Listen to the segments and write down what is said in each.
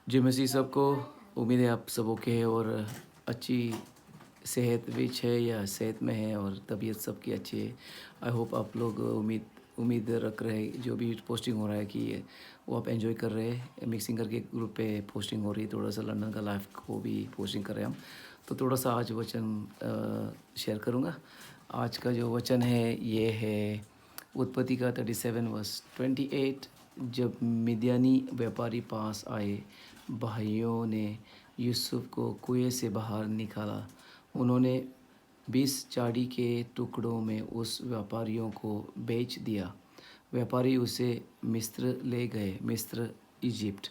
जी मसीह सबको उम्मीद है आप सब ओके है और अच्छी सेहत भी है या सेहत में है और तबीयत सबकी अच्छी है। आई होप आप लोग उम्मीद उम्मीद रख रहे हैं जो भी पोस्टिंग हो रहा है कि वो आप एंजॉय कर रहे हैं। मिक्सिंग करके ग्रुप पे पोस्टिंग हो रही है, थोड़ा सा लंदन का लाइफ को भी पोस्टिंग कर रहे हैं हम। तो थोड़ा सा आज वचन शेयर करूँगा। आज का जो वचन है ये है उत्पत्ति का 37 वर्स 28। जब मिद्यानी व्यापारी पास आए, भाइयों ने यूसुफ को कुएं से बाहर निकाला। उन्होंने 20 चाड़ी के टुकड़ों में उस व्यापारियों को बेच दिया। व्यापारी उसे मिस्र ले गए, मिस्र इजिप्ट।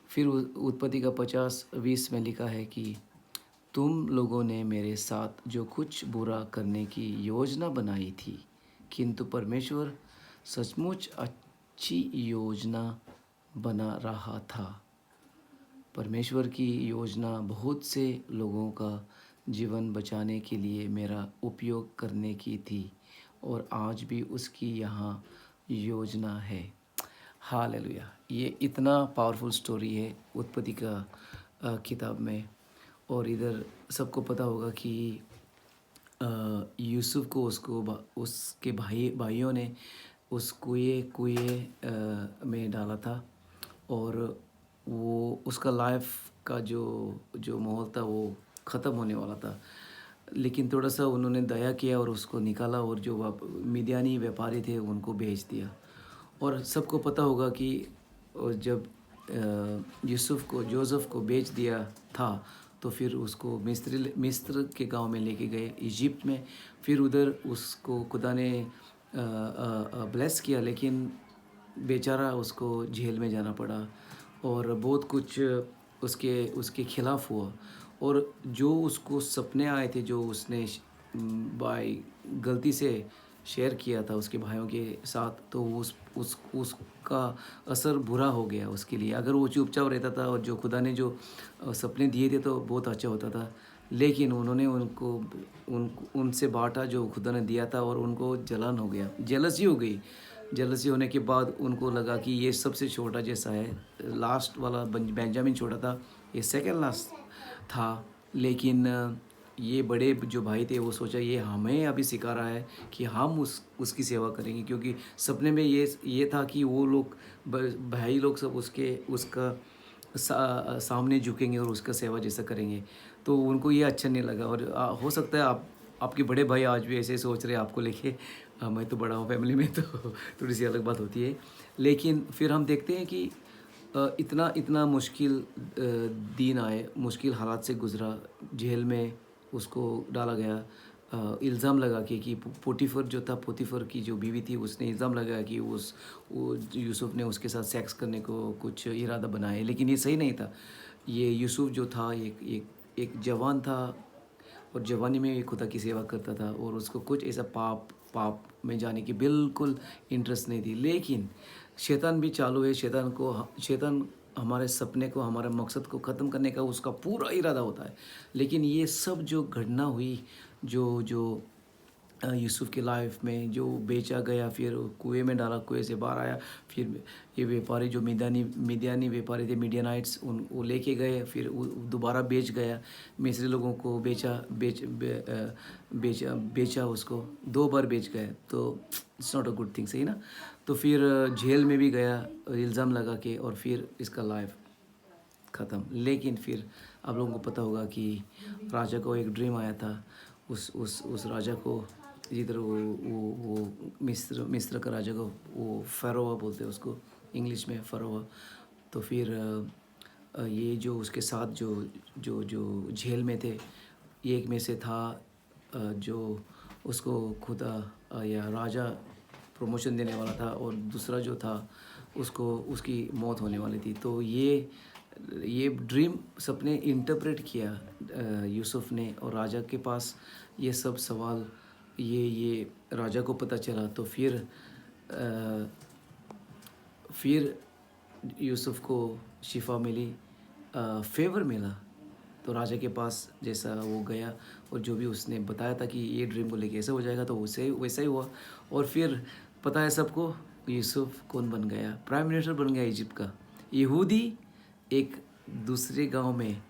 फिर उत्पत्ति का 50-20 में लिखा है कि तुम लोगों ने मेरे साथ जो कुछ बुरा करने की योजना बनाई थी, किंतु परमेश्वर सचमुच अच्छी योजना बना रहा था। परमेश्वर की योजना बहुत से लोगों का जीवन बचाने के लिए मेरा उपयोग करने की थी और आज भी उसकी यहाँ योजना है। हालेलुया। ये इतना पावरफुल स्टोरी है उत्पत्ति का किताब में। और इधर सबको पता होगा कि यूसुफ को उसके भाइयों ने उस कुएं में डाला था और वो उसका लाइफ का जो जो माहौल था वो ख़त्म होने वाला था। लेकिन थोड़ा सा उन्होंने दया किया और उसको निकाला और जो मिद्यानी व्यापारी थे उनको बेच दिया। और सबको पता होगा कि जब जोसेफ को बेच दिया था तो फिर उसको मिस्र के गांव में लेके गए इजिप्ट में। फिर उधर उसको खुदा ने ब्लेस किया, लेकिन बेचारा उसको जेल में जाना पड़ा और बहुत कुछ उसके उसके खिलाफ हुआ। और जो उसको सपने आए थे, जो उसने बाय गलती से शेयर किया था उसके भाइयों के साथ, तो उसका असर बुरा हो गया उसके लिए। अगर वो चुपचाप रहता था और जो खुदा ने जो सपने दिए थे तो बहुत अच्छा होता था, लेकिन उन्होंने उनसे बांटा जो खुदा ने दिया था और उनको जलन हो गया, जेलसी हो गई। जेलसी होने के बाद उनको लगा कि ये सबसे छोटा जैसा है, लास्ट वाला बेंजामिन छोटा था, ये सेकेंड लास्ट था। लेकिन ये बड़े जो भाई थे वो सोचा ये हमें अभी सिखा रहा है कि हम उसकी सेवा करेंगे, क्योंकि सपने में ये था कि वो लोग भाई लोग सब उसका सामने झुकेंगे और उसका सेवा जैसा करेंगे। तो उनको ये अच्छा नहीं लगा। और हो सकता है आपके बड़े भाई आज भी ऐसे सोच रहे हैं आपको लेके। मैं तो बड़ा हूँ फैमिली में तो थोड़ी सी अलग बात होती है। लेकिन फिर हम देखते हैं कि इतना इतना मुश्किल दिन आए, मुश्किल हालात से गुज़रा, जेल में उसको डाला गया। इल्ज़ाम लगा कि पोतीफर की जो बीवी थी उसने इल्ज़ाम लगाया कि वो यूसुफ ने उसके साथ सेक्स करने को कुछ इरादा बनाया, लेकिन ये सही नहीं था। ये यूसुफ जो था एक जवान था और जवानी में खुदा की सेवा करता था और उसको कुछ ऐसा पाप में जाने की बिल्कुल इंटरेस्ट नहीं थी। लेकिन शैतान भी चालू है। शैतान हमारे सपने को, हमारे मकसद को ख़त्म करने का उसका पूरा इरादा होता है। लेकिन ये सब जो घटना हुई, जो जो यूसुफ की लाइफ में, जो बेचा गया, फिर कुएं में डाला, कुएं से बाहर आया, फिर ये व्यापारी जो मिद्यानी व्यापारी थे, मिडियनाइट्स, वो लेके गए, फिर दोबारा बेच गया, मिस्री लोगों को बेचा उसको 2 बार बेच गए। तो it's not a good thing, सही ना। तो फिर जेल में भी गया इल्ज़ाम लगा के और फिर इसका लाइफ ख़त्म। लेकिन फिर आप लोगों को पता होगा कि राजा को एक ड्रीम आया था। उस राजा को, जिधर वो मिस्र का राजा को वो फ़रोवा बोलते हैं उसको इंग्लिश में, फ़रोवा। तो फिर ये जो उसके साथ जो जेल में थे, एक में से था जो उसको खुदा या राजा प्रमोशन देने वाला था और दूसरा जो था उसको उसकी मौत होने वाली थी। तो ये ड्रीम सपने इंटरप्रेट किया यूसुफ ने और राजा के पास ये सब सवाल ये राजा को पता चला। तो फिर यूसुफ को शिफा मिली, फेवर मिला। तो राजा के पास जैसा वो गया और जो भी उसने बताया था कि ये ड्रीम को लेके ऐसा हो जाएगा, तो वैसा ही हुआ। और फिर पता है सबको यूसुफ कौन बन गया? प्राइम मिनिस्टर बन गया इजिप्ट का। यहूदी एक दूसरे गांव में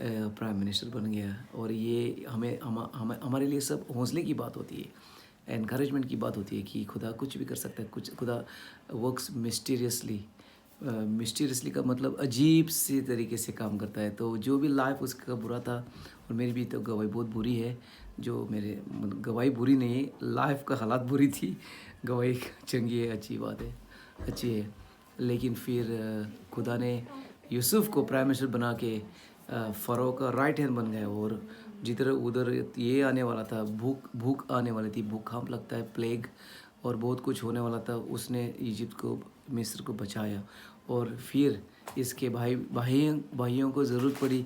प्राइम मिनिस्टर बन गया। और ये हमारे लिए सब हौसले की बात होती है, एनकरेजमेंट की बात होती है कि खुदा कुछ भी कर सकता है, कुछ खुदा वर्क्स मिस्टीरियसली। मिस्टीरियसली का मतलब अजीब से तरीके से काम करता है। तो जो भी लाइफ उसका बुरा था, और मेरी भी तो गवाही बहुत बुरी है, जो मेरे गवाही बुरी नहीं है, लाइफ का हालात बुरी थी। गवाही चंगी है, अच्छी बात है, अच्छी है। लेकिन फिर खुदा ने यूसुफ को प्राइम मिनिस्टर बना के फ़रो का राइट हैंड बन गया। और जिधर उधर ये आने वाला था, भूख भूख आने वाली थी, भूकंप लगता है, प्लेग और बहुत कुछ होने वाला था, उसने इजिप्ट को, मिस्र को बचाया। और फिर इसके भाइयों को ज़रूरत पड़ी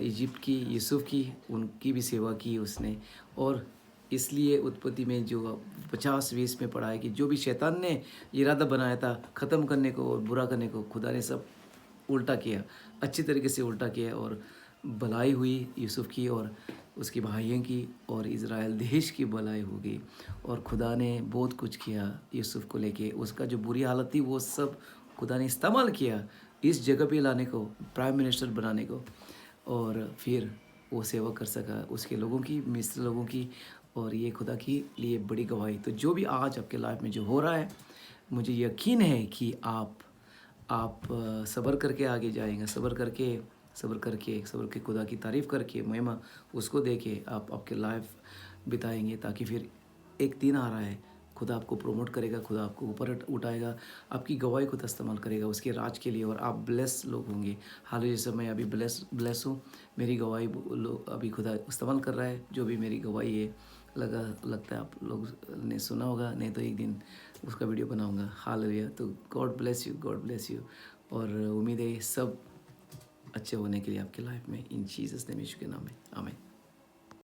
इजिप्ट की, यूसुफ की, उनकी भी सेवा की उसने। और इसलिए उत्पत्ति में जो 50-20 में पढ़ा है कि जो भी शैतान ने इरादा बनाया था ख़त्म करने को और बुरा करने को, खुदा ने सब उल्टा किया, अच्छी तरीके से उल्टा किया। और भलाई हुई यूसुफ की और उसकी भाइयों की, और इज़राइल देश की भलाई हो गई। और खुदा ने बहुत कुछ किया यूसुफ को लेके। उसका जो बुरी हालत थी वो सब खुदा ने इस्तेमाल किया इस जगह पे लाने को, प्राइम मिनिस्टर बनाने को। और फिर वो सेवा कर सका उसके लोगों की, मिस्र लोगों की। और ये खुदा की लिए बड़ी गवाही। तो जो भी आज आपके लाइफ में जो हो रहा है, मुझे यकीन है कि आप सब्र करके आगे जाएंगे, सब्र के खुदा की तारीफ़ करके, महिमा उसको दे के आप आपके लाइफ बिताएंगे। ताकि फिर एक दिन आ रहा है, खुदा आपको प्रमोट करेगा, खुदा आपको ऊपर उठाएगा, आपकी गवाही खुद इस्तेमाल करेगा उसके राज के लिए, और आप ब्लेस लोग होंगे। हाल जैसे मैं अभी ब्लेस हूँ, मेरी गवाही अभी खुदा इस्तेमाल कर रहा है। जो भी मेरी गवाही है, लगता है आप लोग ने सुना होगा, नहीं तो एक दिन उसका वीडियो बनाऊंगा। हालेलुया। तो God bless you, God bless you. और उम्मीद है सब अच्छे होने के लिए आपके लाइफ में, इन जीसस नेम, यीशु के नाम में, आमीन।